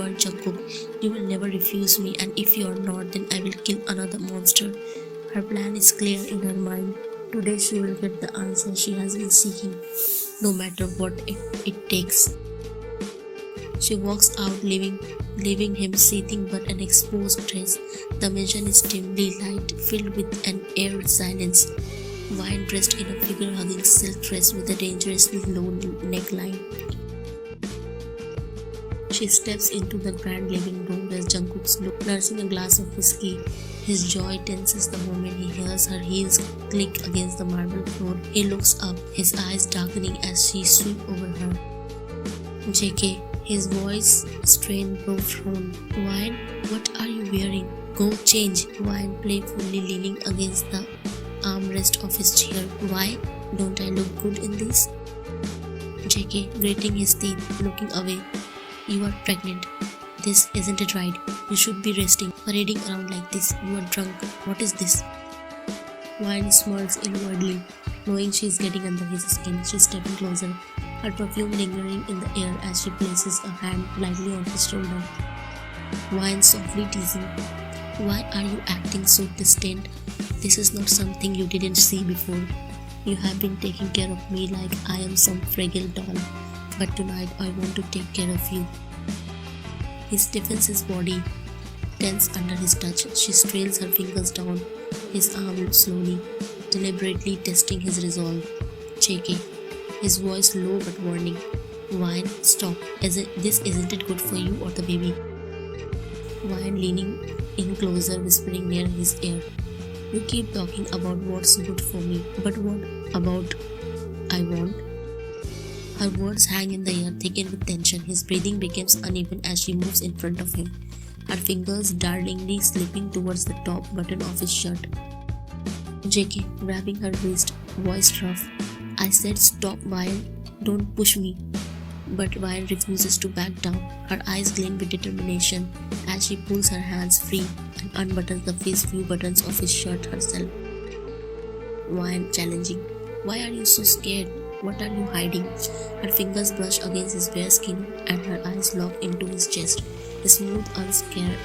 are Jungkook. You will never refuse me, and if you are not, then I will kill another monster. Her plan is clear in her mind. Today she will get the answer she has been seeking, no matter what it takes. She walks out, leaving him seething but an exposed dress. The mansion is dimly light, filled with an eerie silence. Vine dressed in a figure-hugging silk dress with a dangerously low neckline. She steps into the grand living room as Jungkook's look, nursing a glass of whiskey. His jaw tenses the moment he hears her heels click against the marble floor. He looks up, his eyes darkening as she sweeps over her. JK, his voice strained low frown. Vine, what are you wearing? Go change. Vine playfully leaning against the armrest of his chair. Why? Don't I look good in this? JK, gritting his teeth, looking away. You are pregnant. This isn't it right. You should be resting. Parading around like this. You are drunk. What is this? Vine smirks inwardly, knowing she is getting under his skin. She's stepping closer, her perfume lingering in the air as she places a hand lightly on his shoulder. Vine softly teasing. Why are you acting so distant? This is not something you didn't see before. You have been taking care of me like I am some fragile doll. But tonight I want to take care of you. He stiffens his body, tense under his touch. She trails her fingers down his arm slowly, deliberately testing his resolve. JK, his voice low but warning. Vine, stop. This isn't it good for you or the baby? Vine leaning in closer, whispering near his ear. You keep talking about what's good for me, but what about I want? Her words hang in the air, thickened with tension. His breathing becomes uneven as she moves in front of him, her fingers darlingly slipping towards the top button of his shirt. JK, grabbing her wrist, voice rough. I said stop, Vine. Don't push me. But Vine refuses to back down. Her eyes gleam with determination as she pulls her hands free and unbuttons the first few buttons of his shirt herself. Vine challenging. Why are you so scared? What are you hiding? Her fingers brush against his bare skin and her eyes lock into his chest. Smooth, unscarred,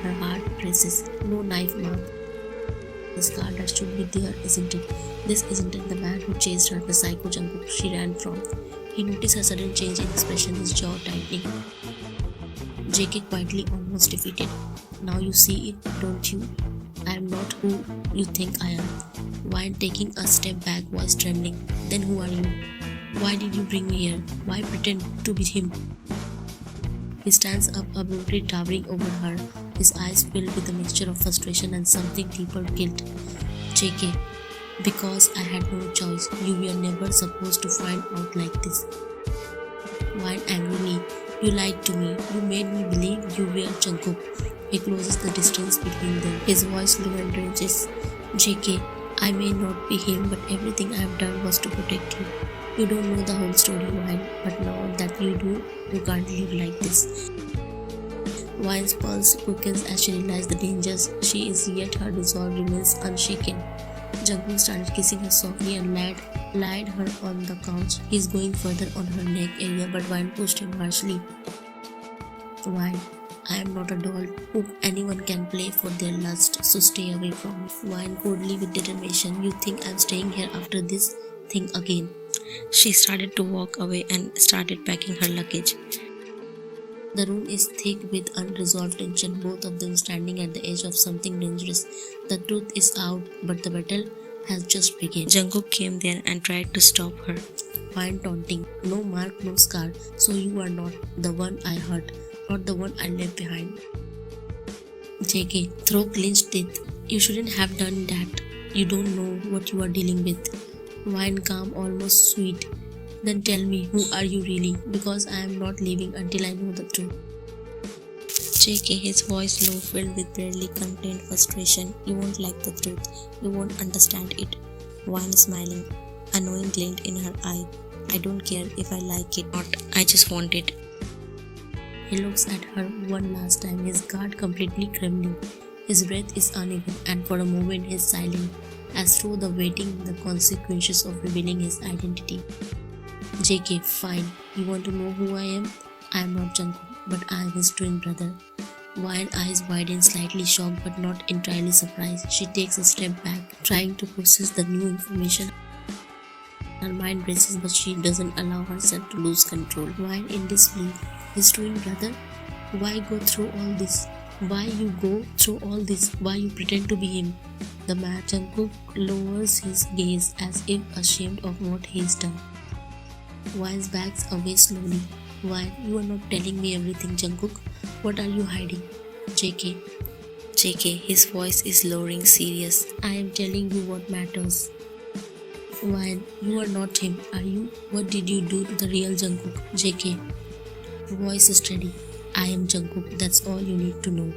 her heart races. No knife mark. The scar that should be there, isn't it? This isn't it the man who chased her, the psycho Jungkook she ran from. He noticed her sudden change in expression, his jaw tightening. JK quietly, almost defeated. Now you see it, don't you? I am not who you think I am. Vine taking a step back, voice trembling. Then who are you? Why did you bring me here? Why pretend to be him? He stands up abruptly, towering over her, his eyes filled with a mixture of frustration and something deeper guilt. JK, because I had no choice. You were never supposed to find out like this. Vine angrily. You lied to me. You made me believe you were Jungkook. He closes the distance between them, his voice low and ranges. JK, I may not be him, but everything I have done was to protect you. You don't know the whole story, Vine, but now that you do, you can't live like this. Vine's pulse quickens as she realizes the dangers she is, yet her resolve remains unshaken. Jungkook started kissing her softly and laid her on the couch. He's going further on her neck area, but Vine pushed him harshly. Vine, I am not a doll who anyone can play for their lust, so stay away from me. Vine coldly with determination. You think I'm staying here after this thing again? She started to walk away and started packing her luggage. The room is thick with unresolved tension, both of them standing at the edge of something dangerous. The truth is out, but the battle has just begun. Jungkook came there and tried to stop her. Vine taunting. No mark, no scar, so you are not the one I hurt, not the one I left behind. JK, through clenched teeth. You shouldn't have done that. You don't know what you are dealing with. Vine calm, almost sweet. Then tell me, who are you really? Because I am not leaving until I know the truth. JK, his voice low, filled with barely contained frustration. You won't like the truth. You won't understand it. Vine smiling, a knowing glint in her eye. I don't care if I like it or not. I just want it. He looks at her one last time, his guard completely trembling. His breath is uneven, and for a moment he is silent, as though awaiting the consequences of revealing his identity. JK, fine. You want to know who I am? I am not Jungkook. but I am his twin brother. Wine eyes widen, slightly shocked but not entirely surprised. She takes a step back, trying to process the new information. Her mind races, but she doesn't allow herself to lose control. Wine in disbelief. His twin brother? Why go through all this? Why you go through all this? Why you pretend to be him? The man Jungkook lowers his gaze as if ashamed of what he's done. Wine backs away slowly. Why? You are not telling me everything, Jungkook. What are you hiding? JK. JK, his voice is lowering, serious. I am telling you what matters. Why? You are not him, are you? What did you do to the real Jungkook? JK. Voice is steady. I am Jungkook, that's all you need to know.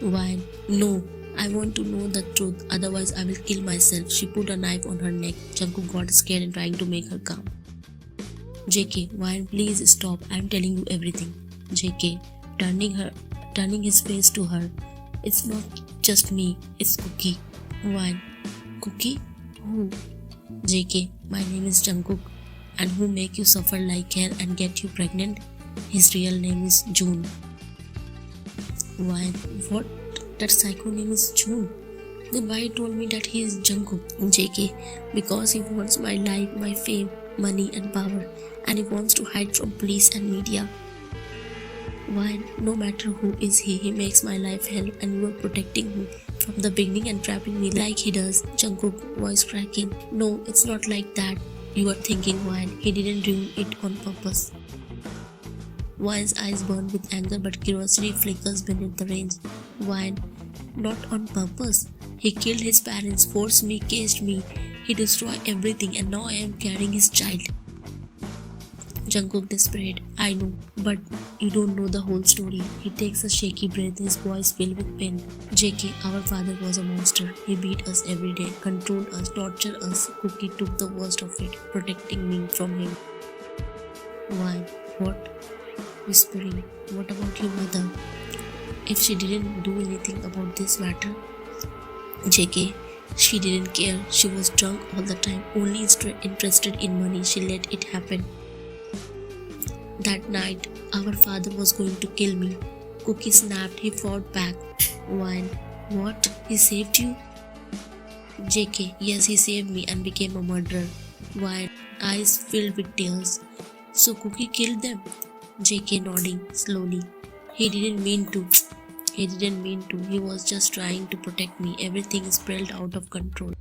Why? No. I want to know the truth, otherwise I will kill myself. She put a knife on her neck. Jungkook got scared and trying to make her calm. JK, Wine, please stop. I am telling you everything. JK, turning his face to her. It's not just me, it's Cookie. Wine, Cookie? Who? JK, my name is Jungkook. And who make you suffer like hell and get you pregnant? His real name is June. Wine, what? That psycho name is June. Then why he told me that he is Jungkook? JK, because he wants my life, my fame, money and power, and he wants to hide from police and media. Why? No matter who is he makes my life hell, and you are protecting me from the beginning and trapping me like he does. Jungkook, voice cracking. No, it's not like that. You are thinking, why? He didn't do it on purpose. Wine's eyes burn with anger, but curiosity flickers beneath the range. Wine, not on purpose. He killed his parents, forced me, caged me. He destroyed everything, and now I am carrying his child. Jungkook desperate. I know, but you don't know the whole story. He takes a shaky breath, his voice filled with pain. JK, our father was a monster. He beat us every day, controlled us, tortured us. Cookie took the worst of it, protecting me from him. Why? What? Whispering. What about your mother? If she didn't do anything about this matter? JK, she didn't care. She was drunk all the time, only interested in money. She let it happen. That night, our father was going to kill me. Cookie snapped. He fought back. Wine. What? He saved you? JK, yes, he saved me and became a murderer. Wine. Eyes filled with tears. So Cookie killed them? JK nodding slowly. He didn't mean to. He was just trying to protect me. Everything spiraled out of control.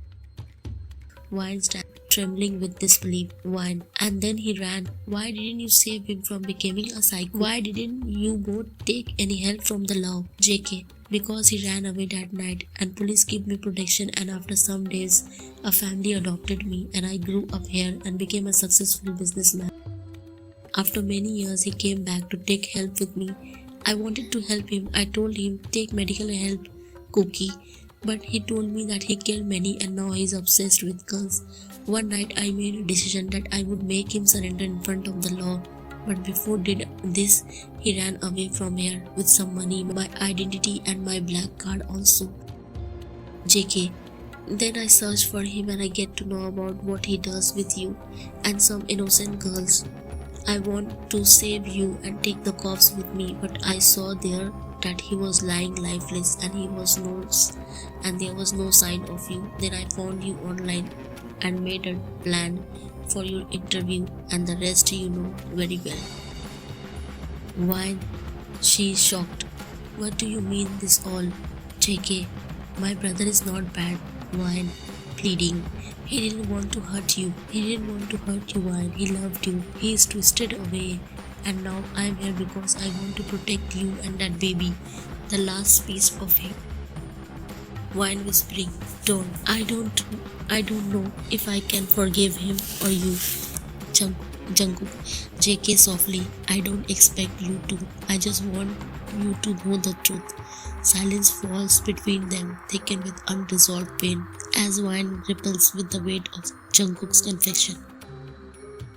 Wine stand trembling with disbelief. Wine. And then he ran. Why didn't you save him from becoming a psycho? Why didn't you both take any help from the law? JK. Because he ran away that night and police gave me protection, and after some days a family adopted me and I grew up here and became a successful businessman. After many years he came back to take help with me. I wanted to help him. I told him take medical help, Cookie. But he told me that he killed many and now he is obsessed with girls. One night I made a decision that I would make him surrender in front of the law. But before did this, he ran away from here with some money, my identity and my black card also. JK. Then I search for him and I get to know about what he does with you and some innocent girls. I want to save you and take the cops with me, but I saw there that he was lying lifeless and there was no sign of you. Then I found you online and made a plan for your interview, and the rest you know very well. Why? She is shocked. What do you mean this all? JK, my brother is not bad. Why? Pleading. He didn't want to hurt you. Why? He loved you. He is twisted away. And now I am here because I want to protect you and that baby, the last piece of him. Wine whispering. I don't know if I can forgive him or you. Jungkook. JK softly. I don't expect you to. I just want you to know the truth. Silence falls between them, thickened with unresolved pain, as wine ripples with the weight of Jungkook's confession.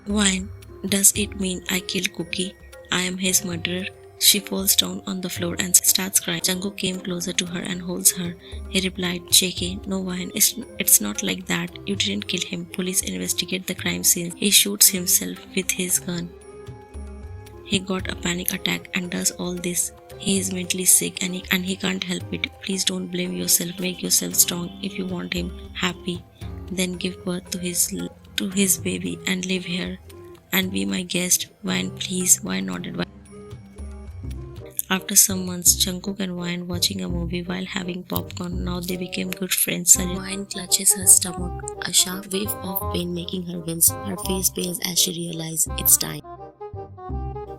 Wine. Does it mean I killed Cookie? I am his murderer. She falls down on the floor and starts crying. Jungkook came closer to her and holds her. He replied, JK, no Wine, it's not like that. You didn't kill him. Police investigate the crime scene. He shoots himself with his gun. He got a panic attack and does all this. He is mentally sick and he can't help it. Please don't blame yourself. Make yourself strong. If you want him happy, then give birth to his baby and live here and be my guest. Wine, please. Wine nodded. After some months, Jungkook and Wine watching a movie while having popcorn. Now they became good friends. Wine clutches her stomach, a sharp wave of pain making her wince. Her face pales as she realizes it's time.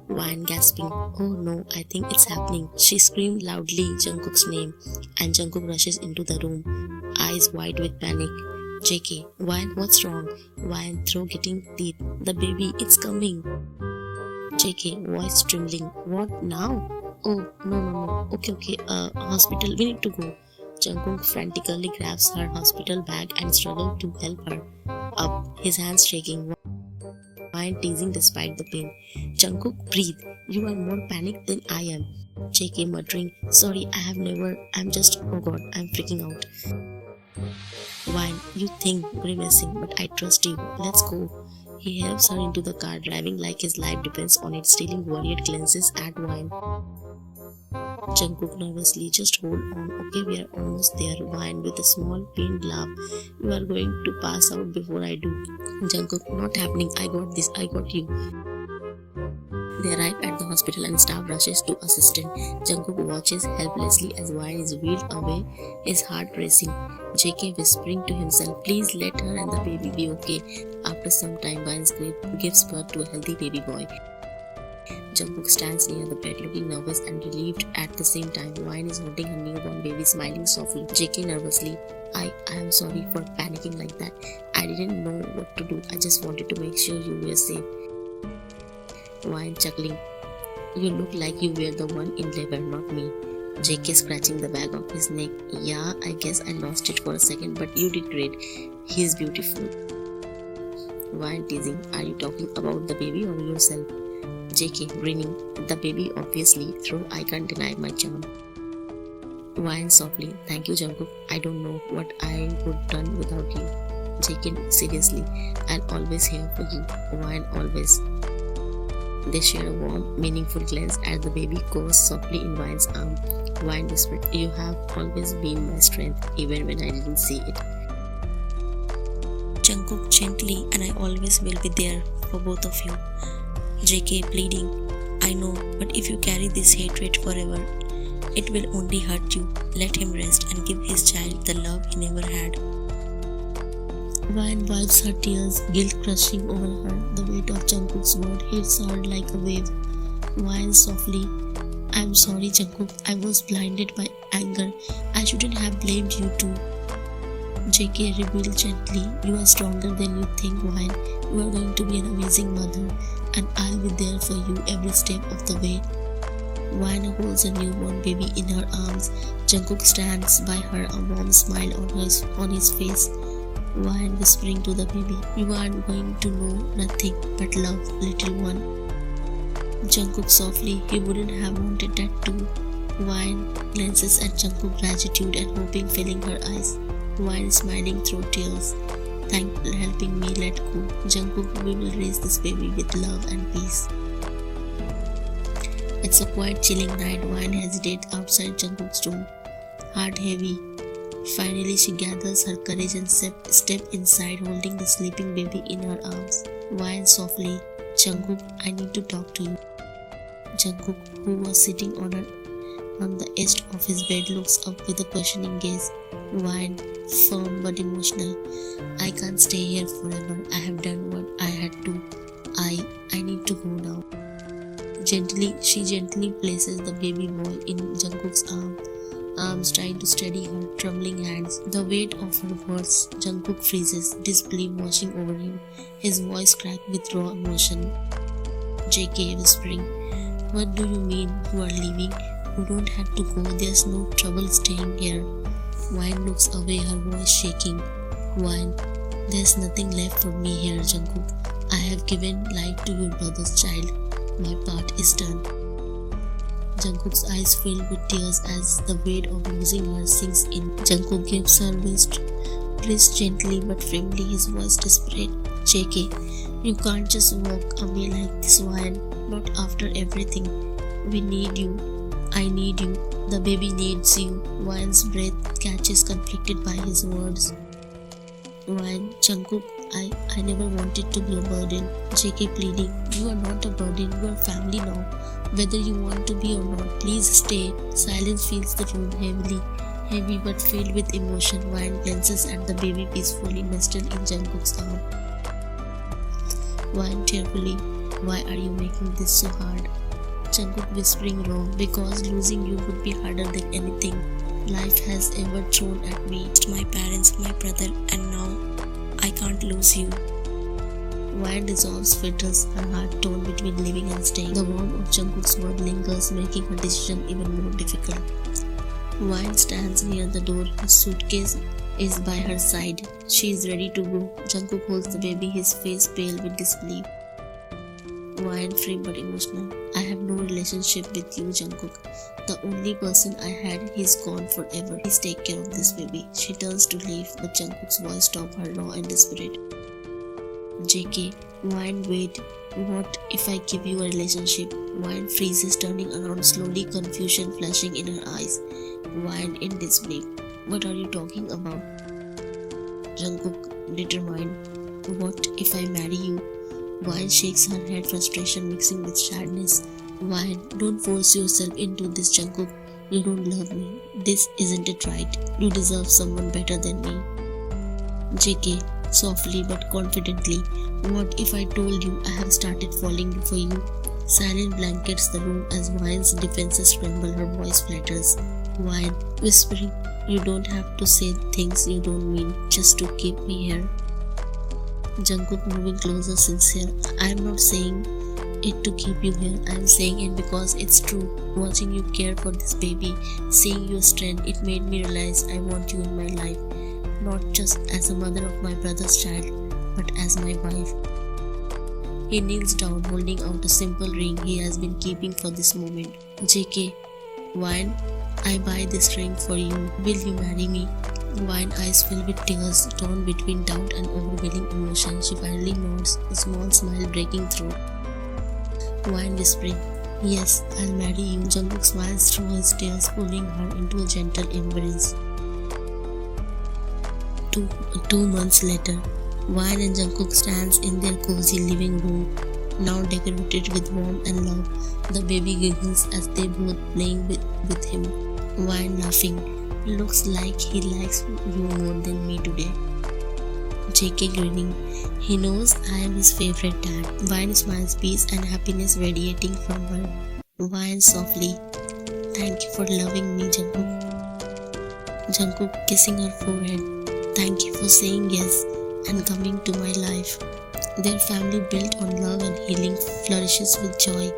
Wine gasping, "Oh no, I think it's happening." She screamed loudly Jungkook's name, and Jungkook rushes into the room, eyes wide with panic. "JK, Wine, what's wrong?" Wine, throat getting teeth. "The baby, it's coming." JK, voice trembling. "What now?" "Oh, no. Okay, hospital, we need to go." Jungkook frantically grabs her hospital bag and struggles to help her up, his hands shaking. Wine teasing despite the pain. "Jungkook, breathe. You are more panicked than I am." JK muttering, "Sorry, I'm just, oh god, I'm freaking out." Wine, "You think," grimacing, "but I trust you. Let's go." He helps her into the car, driving like his life depends on it, stealing worried glances at Wine. Jungkook nervously, "Just hold on, okay, we are almost there." Wine with a small pained laugh, "You are going to pass out before I do." Jungkook, "Not happening, I got this, I got you." They arrive at the hospital and staff rushes to assist him. Jungkook watches helplessly as Wine is wheeled away, his heart racing. JK whispering to himself, "Please let her and the baby be okay." After some time, Wine gives birth to a healthy baby boy. Jungkook stands near the bed looking nervous and relieved at the same time. Wine is holding her newborn baby, smiling softly. JK nervously, I am sorry for panicking like that. I didn't know what to do. I just wanted to make sure you were safe." Wine chuckling, "You look like you were the one in labor, not me." JK scratching the back of his neck, "Yeah, I guess I lost it for a second, but you did great. He is beautiful." Wine teasing, "Are you talking about the baby or yourself?" JK grinning, "The baby obviously, though I can't deny my charm." Wine softly, "Thank you Jungkook, I don't know what I would done without you." JK seriously, "I'll always here for you." Wine, "Always." They share a warm, meaningful glance as the baby goes softly in Wine's arm. Wine whispered, "You have always been my strength, even when I didn't see it." Jungkook gently, "And I always will be there for both of you." JK pleading, "I know, but if you carry this hatred forever, it will only hurt you. Let him rest and give his child the love he never had." Wine wipes her tears, guilt crushing over her. The weight of Jungkook's word hits her like a wave. Wine softly, "I'm sorry Jungkook, I was blinded by anger. I shouldn't have blamed you too." JK revealed gently, "You are stronger than you think, Wine. You are going to be an amazing mother, and I'll be there for you every step of the way." Wine holds a newborn baby in her arms. Jungkook stands by her, a warm smile on his face. Wine whispering to the baby, "You are going to know nothing but love, little one." Jungkook softly, "He wouldn't have wanted that too." Wine glances at Jungkook, gratitude and hoping filling her eyes. Wine smiling through tears, "Thank for helping me let go. Jungkook, we will raise this baby with love and peace." It's a quite chilling night. Wine hesitates outside Jungkook's room, heart heavy. Finally, she gathers her courage and step inside, holding the sleeping baby in her arms. Wine softly, "Jungkook, I need to talk to you." Jungkook, who was sitting on the edge of his bed, looks up with a questioning gaze. Wine, firm but emotional, "I can't stay here forever. I have done what I had to. I need to go now." She gently places the baby boy in Jungkook's arms trying to steady her trembling hands. The weight of her words, Jungkook freezes, disbelief washing over him, his voice cracked with raw emotion. JK whispering, "What do you mean you are leaving? You don't have to go, there's no trouble staying here." Wine looks away, her voice shaking. Wine, "There's nothing left for me here, Jungkook. I have given life to your brother's child. My part is done." Jungkook's eyes fill with tears as the weight of losing her sinks in. Jungkook gives her wrist gently but firmly, his voice desperate. JK, You can't just walk away like this, Ryan. Not after everything. We need you. I need you. The baby needs you. Ryan's breath catches conflicted by his words. Ryan, Jungkook, I never wanted to be a burden. JK pleading, you are not a burden, you are family now. Whether you want to be or not, please stay. Silence fills the room heavy but filled with emotion. Ryan glances at the baby peacefully nestled in Jungkook's arm. Ryan tearfully, why are you making this so hard? Jungkook whispering, wrong, because losing you would be harder than anything life has ever thrown at me. My parents, my brother, and now I can't lose you. Ryan dissolves, filters her heart torn between living and staying. The warmth of Jungkook's word lingers, making her decision even more difficult. Ryan stands near the door, his suitcase is by her side. She is ready to go. Jungkook holds the baby, his face pale with disbelief. Ryan, free but emotional. I have no relationship with you, Jungkook. The only person I had, he's gone forever. Please take care of this baby. She turns to leave, but Jungkook's voice stops her raw and desperate. JK, Ryan, wait. What if I give you a relationship? Ryan freezes, turning around slowly, confusion flashing in her eyes. Ryan in disbelief. What are you talking about? Jungkook, determined. What if I marry you? Ryan shakes her head, frustration mixing with sadness. Ryan, don't force yourself into this, Jungkook. You don't love me. This isn't it right. You deserve someone better than me. JK, softly but confidently. What if I told you I have started falling for you? Silence blankets the room as Ryan's defenses tremble, her voice flutters. Ryan, whispering, you don't have to say things you don't mean just to keep me here. Jungkook moving closer, sincere. I am not saying it to keep you here. I am saying it because it's true. Watching you care for this baby, seeing your strength, it made me realize I want you in my life. Not just as a mother of my brother's child, but as my wife. He kneels down, holding out a simple ring he has been keeping for this moment. JK, Ryan, I buy this ring for you. Will you marry me? Ryan, eyes filled with tears, torn between doubt and overwhelming emotion. She finally nods, a small smile breaking through. Ryan whispering, yes, I'll marry you. Jungkook smiles through his tears, pulling her into a gentle embrace. Two months later, Ryan and Jungkook stands in their cozy living room, now decorated with warmth and love. The baby giggles as they both playing with him. Ryan laughing, looks like he likes you more than me today. JK grinning, he knows I am his favorite dad. Ryan smiles, peace and happiness radiating from her. Ryan softly, thank you for loving me, Jungkook. Jungkook kissing her forehead, thank you for saying yes and coming to my life. Their family built on love and healing flourishes with joy.